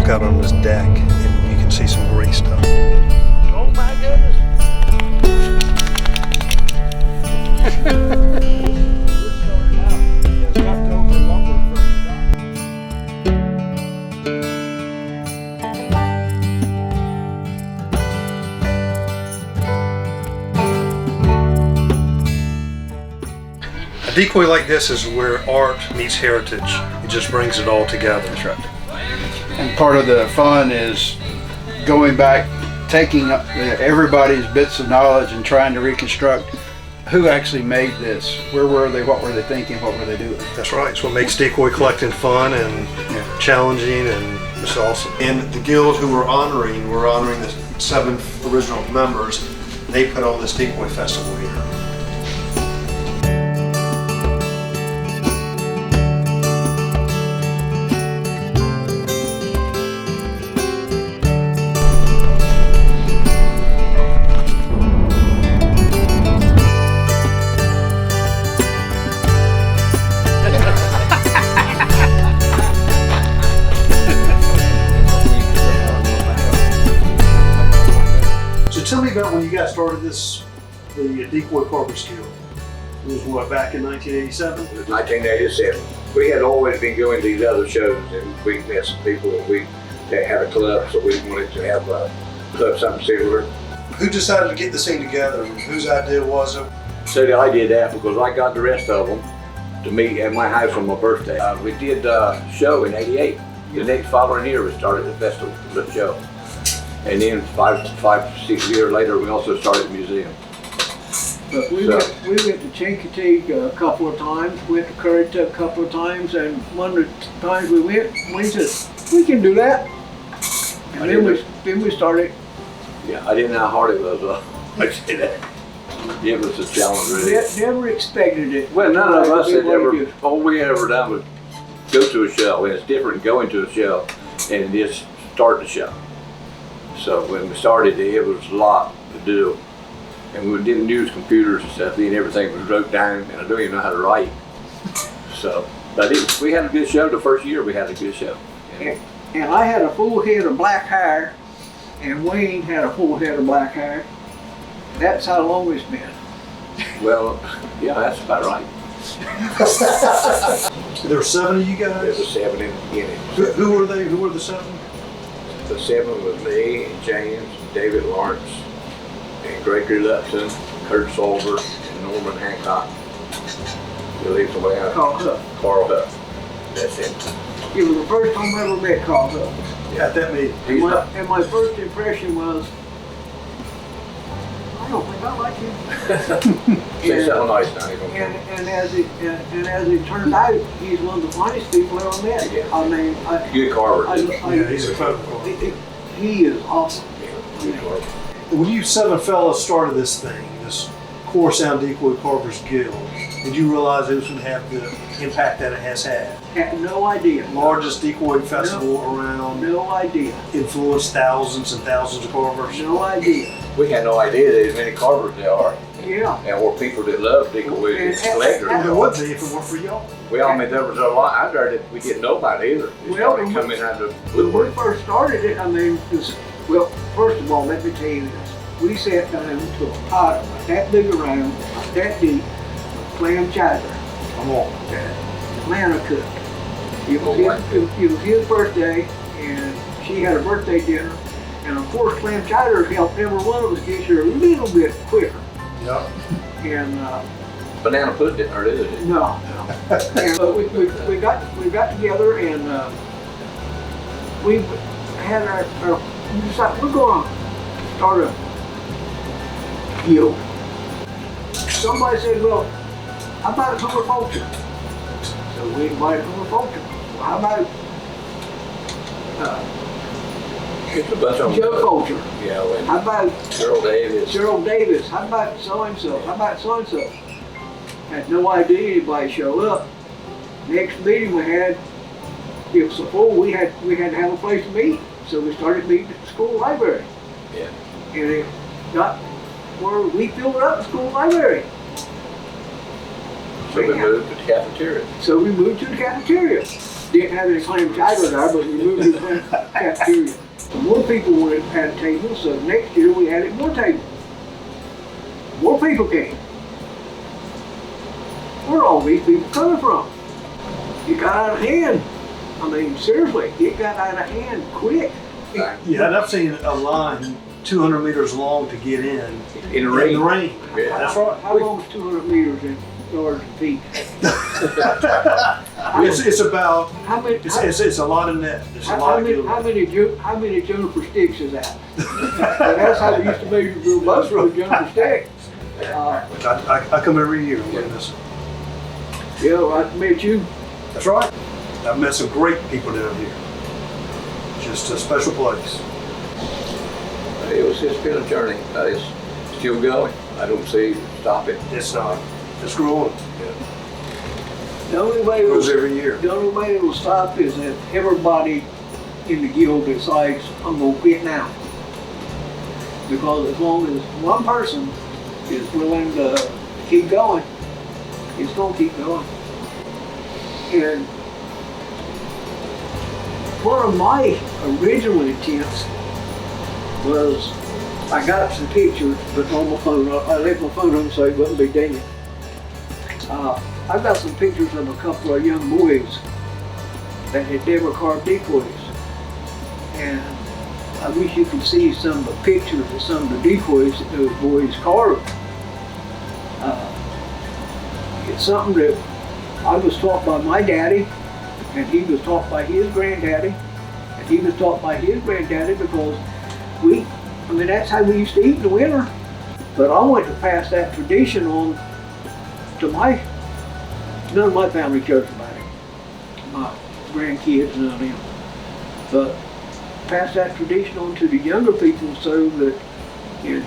look out on this deck and you can see some great stuff. Oh my goodness. A decoy like this is where art meets heritage. It just brings it all together. That's right. And part of the fun is going back, taking up everybody's bits of knowledge and trying to reconstruct who actually made this. Where were they? What were they thinking? What were they doing? That's right. It's what makes decoy collecting fun and challenging, and it's awesome. And the guild who we're honoring the 7 original members. They put on this decoy festival here. Tell me about when you guys started the Decoy Carvers Guild. It was what, back in 1987? It was 1987. We had always been going to these other shows, and we met some people that had a club, so we wanted to have a club, something similar. Who decided to get this thing together? Whose idea was it? So I did that because I got the rest of them to meet at my house on my birthday. We did a show in '88. The next following year we started the festival, the show. And then five, 6 years later, we also started the museum. But we went to Chincoteague a couple of times, went to Currituck a couple of times, and one of the times we went, we said, we can do that. And then we started. Yeah, I didn't know how hard it was, though. I did it. It was a challenge, really. Never expected it. Well, none of us had ever, all we had ever done was go to a show, and it's different going to a show and just start the show. So when we started, it was a lot to do, and we didn't use computers and stuff. Then everything was wrote down, and I don't even know how to write. So, but we had a good show. The first year we had a good show. And I had a full head of black hair, and Wayne had a full head of black hair. That's how long it's been. Well, yeah, that's about right. There were 7 of you guys? There were 7 in the beginning. Who were they? Who were the 7? The 7 was me and James, David Lawrence, and Gregory Luxon, Kurt Solver, and Norman Hancock. He lives away out. Carl Huff. Carl Huff. That's it. It was the first time I ever met Carl Huff. Yeah, at that meeting. And my first impression was, I don't think I like him. Say something nice now. And as it turned out, he's one of the finest people I ever met. Yeah. I mean, Good carver. Yeah, he's a phone. He is awesome. Good carver. When you 7 fellas started this thing, this Core Sound Decoy Carvers Guild, did you realize it was going to have the impact that it has had? Had no idea. Largest decoy festival around. No idea. Influenced thousands and thousands of carvers. No idea. We had no idea there's many carvers there are. Yeah. And we're people that love decoys and collectors. Well, there would be if it weren't for y'all. Well, I mean, there was a lot out there that we didn't know about either. It started coming out of the when we first started it, I mean, well, first of all, let me tell you this. We sat down to a pot about that big around, about that deep, clam chowder. Come on. Atlanta cooked. It was his birthday, and she had a birthday dinner. And of course, clam chowder helped every one of us get here a little bit quicker. Yeah. And banana pudding didn't hurt it. no. And we got together, and we had our we decided we're going to start a guild. Somebody said, well, how about a Hummer Fulcher? So we invited Hummer Fulcher. Well, how about It's a bunch of them. Joe Fulcher? Yeah, well, How about Cheryl Davis. Cheryl Davis? How about so-and-so? How about so-and-so? Had no idea anybody showed up. Next meeting we had, it was so full, we had to have a place to meet. So we started meeting at the school library. Yeah. And it got where we filled up the school library. So we moved to the cafeteria. So we moved to the cafeteria. Didn't have any clam chowder there, but we moved to the cafeteria. More people wanted to have a table, so next year we added more tables. More people came. Where are all these people coming from? It got out of hand. I mean, seriously, it got out of hand quick. Yeah, and I've seen a line 200 meters long to get in In the the rain. rain. Yeah. That's right. How long is 200 meters in yards and feet? It's about, How many? it's a lot of net. It's a How lot of many, gill. how many juniper sticks is that? And that's how we used to measure real boats with juniper sticks. I come every year and win this. Yeah, I met you. That's right. I've met some great people down here. Just a special place. It's been a journey. It's still going. I don't see it stopping. It's not. It's growing. The only way It it goes will, every year. the only way it will stop is if everybody in the guild decides, I'm gonna quit now. Because as long as one person is willing to keep going, it's gonna keep going. And one of my original intents was, I got some pictures, but on my phone, I left my phone home so it wouldn't be dinging. I've got some pictures of a couple of young boys that had never carved decoys. And I wish you could see some of the pictures of some of the decoys that those boys carved. It's something that I was taught by my daddy, and he was taught by his granddaddy, and he was taught by his granddaddy because that's how we used to eat in the winter. But I want to pass that tradition on to none of my family cares about it. My grandkids, none of them. But pass that tradition on to the younger people so that in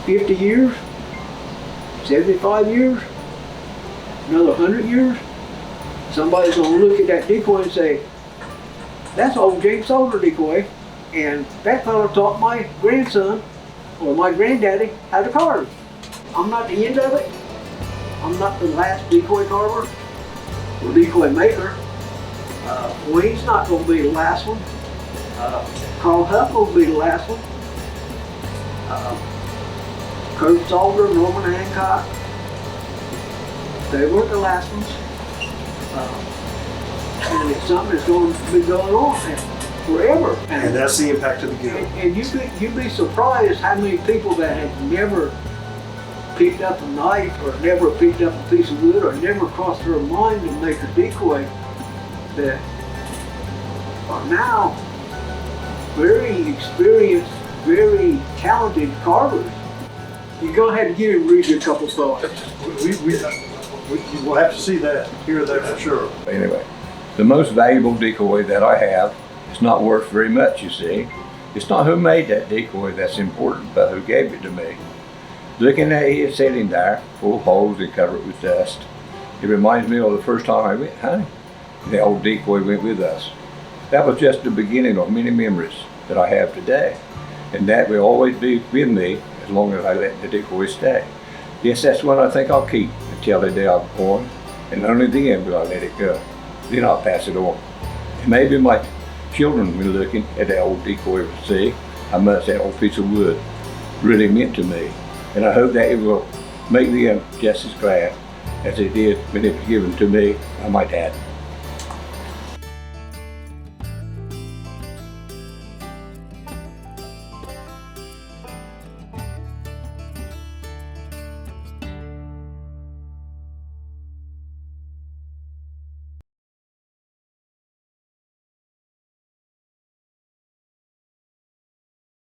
50 years, 75 years, another 100 years, somebody's gonna look at that decoy and say, that's old James Solder decoy, and that fella taught my grandson or my granddaddy how to carve. I'm not the end of it. I'm not the last decoy carver or decoy maker. Wayne's not going to be the last one. Carl Huff will be the last one. Kurt Solder, Norman Hancock, they weren't the last ones. And it's something that's going to be going on forever. And that's the impact of the guild. And you'd be surprised how many people that have never picked up a knife or never picked up a piece of wood or never crossed their mind to make a decoy that are now very experienced, very talented carvers. You're gonna have to give him read a couple thoughts. We'll have to see that, hear that for sure. Anyway, the most valuable decoy that I have is not worth very much, you see. It's not who made that decoy that's important, but who gave it to me. Looking at it sitting there, full of holes and covered with dust, it reminds me of the first time I went hunting. The old decoy went with us. That was just the beginning of many memories that I have today, and that will always be with me as long as I let the decoy stay. Yes, that's one I think I'll keep until the day I'm born, and only then will I let it go. Then I'll pass it on. And maybe my children will be looking at the old decoy and see how much that old piece of wood really meant to me. And I hope that it will make them just as glad as it did when it was given to me by my dad.